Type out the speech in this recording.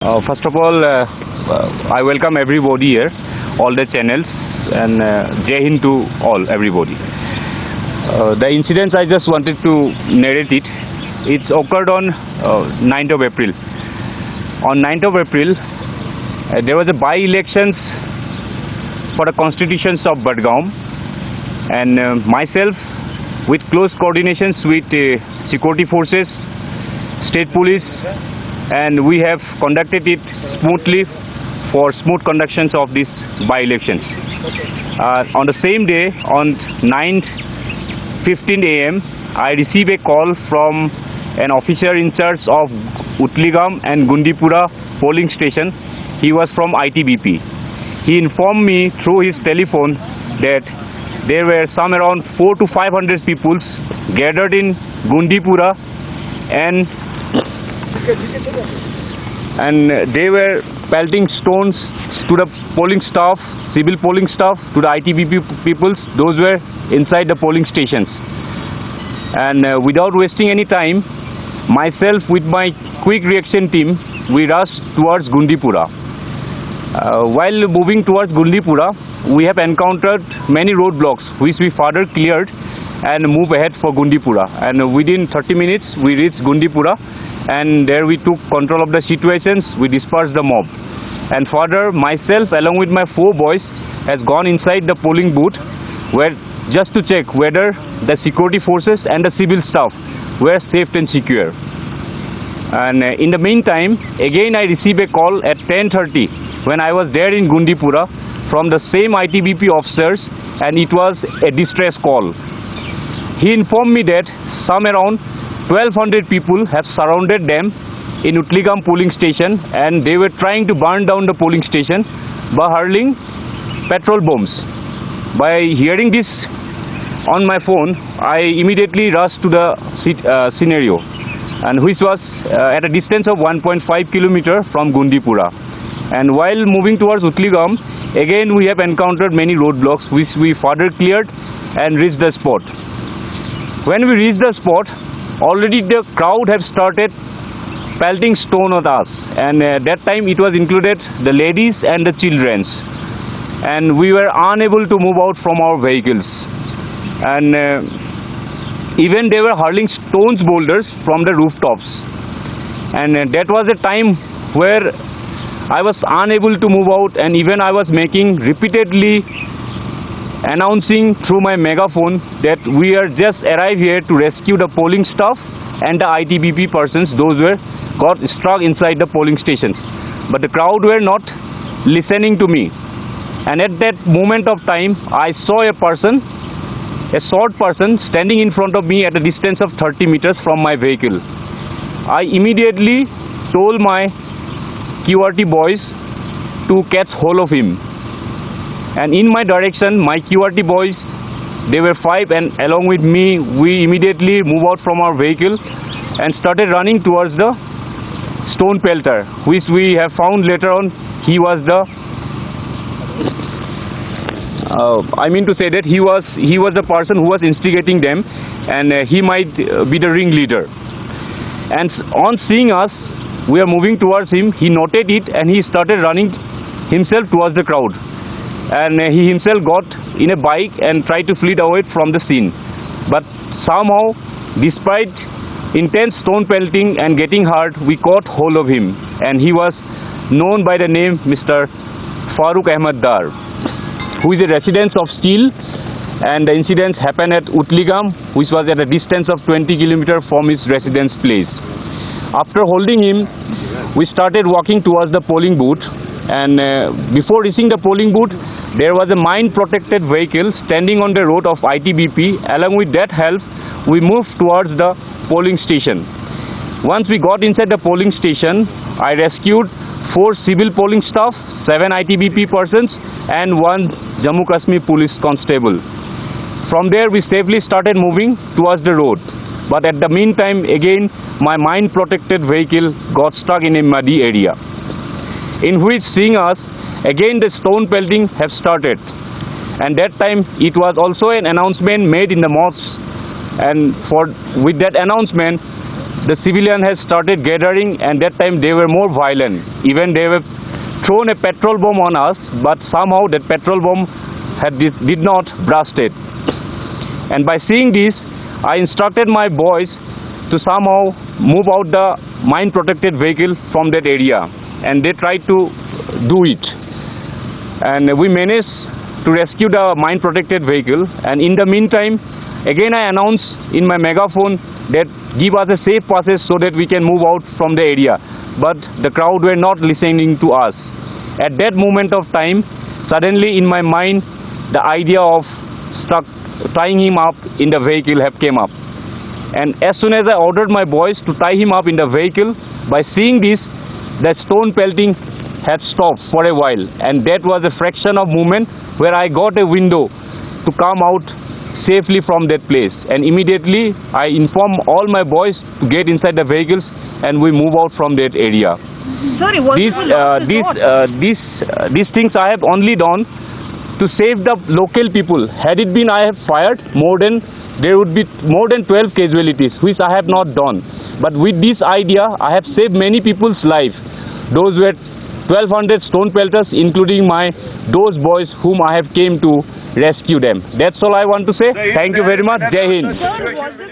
First of all, I welcome everybody here, all the channels, and Jai Hind to all, everybody. The incidents I just wanted to narrate it. It's occurred on 9th of April. On 9th of April, there was a by-elections for the constitutions of Budgaon, and myself, with close coordinations with security forces, state police, and we have conducted it smoothly for smooth conductions of these by-elections. On the same day, on 9:15 AM, I received a call from an officer in charge of Utligam and Gundipura polling station. He was from ITBP. He informed me through his telephone that there were some around 400 to 500 people gathered in Gundipura, and they were pelting stones to the polling staff, civil polling staff, to the ITBP peoples. Those were inside the polling stations. And without wasting any time, myself with my quick reaction team, we rushed towards Gundipura. While moving towards Gundipura, we have encountered many roadblocks which we further cleared and move ahead for Gundipura. And within 30 minutes, we reached Gundipura, and there we took control of the situations. We dispersed the mob. And further, myself along with my 4 boys has gone inside the polling booth, where just to check whether the security forces and the civil staff were safe and secure. And in the meantime, again I received a call at 10:30 when I was there in Gundipura from the same ITBP officers, and it was a distress call. He informed me that some around 1200 people have surrounded them in Utligam polling station, and they were trying to burn down the polling station by hurling petrol bombs. By hearing this on my phone, I immediately rushed to the scenario, and which was at a distance of 1.5 kilometers from Gundipura. And while moving towards Utligam, again we have encountered many roadblocks which we further cleared and reached the spot. When we reached the spot, already the crowd have started pelting stone at us, and that time it was included the ladies and the children, and we were unable to move out from our vehicles. And even they were hurling stones boulders from the rooftops, and that was a time where I was unable to move out, and even I was making repeatedly announcing through my megaphone that we are just arrived here to rescue the polling staff and the ITBP persons, those were got stuck inside the polling stations. But the crowd were not listening to me, and at that moment of time I saw a person, a short person, standing in front of me at a distance of 30 meters from my vehicle. I immediately told my QRT boys to catch hold of him, and in my direction my QRT boys, they were 5, and along with me we immediately move out from our vehicle and started running towards the stone pelter, which we have found later on he was the he was the person who was instigating them, and he might be the ringleader. And on seeing us, we are moving towards him, he noted it and he started running himself towards the crowd, and he himself got in a bike and tried to flee away from the scene. But somehow, despite intense stone pelting and getting hurt, we caught hold of him, and he was known by the name Mr. Farooq Ahmed Dar, who is a resident of Steel, and the incidents happened at Utligam, which was at a distance of 20 kilometers from his residence place. After holding him, we started walking towards the polling booth, and before reaching the polling booth, there was a mine-protected vehicle standing on the road of ITBP. Along with that help, we moved towards the polling station. Once we got inside the polling station, I rescued 4 civil polling staff, 7 ITBP persons, and 1 Jammu Kashmir police constable. From there, we safely started moving towards the road. But at the meantime, again, my mine-protected vehicle got stuck in a muddy area, in which, seeing us, again the stone pelting have started. And that time, it was also an announcement made in the mosque, and with that announcement, the civilian has started gathering, and that time they were more violent. Even they were thrown a petrol bomb on us, but somehow that petrol bomb did not burst it. And by seeing this, I instructed my boys to somehow move out the mine protected vehicle from that area, and they tried to do it, and we managed to rescue the mine protected vehicle. And in the meantime, again I announced in my megaphone that give us a safe passage so that we can move out from the area, but the crowd were not listening to us. At that moment of time, suddenly in my mind the idea of tying him up in the vehicle have came up, and as soon as I ordered my boys to tie him up in the vehicle, by seeing this, the stone pelting had stopped for a while, and that was a fraction of moment where I got a window to come out safely from that place. And immediately I informed all my boys to get inside the vehicles, and we move out from that area. Sorry, these things I have only done to save the local people. Had it been I have fired, there would be more than 12 casualties, which I have not done. But with this idea, I have saved many people's life. Those were 1200 stone pelters, including those boys whom I have came to rescue them. That's all I want to say. Thank you very much. Jai Hind.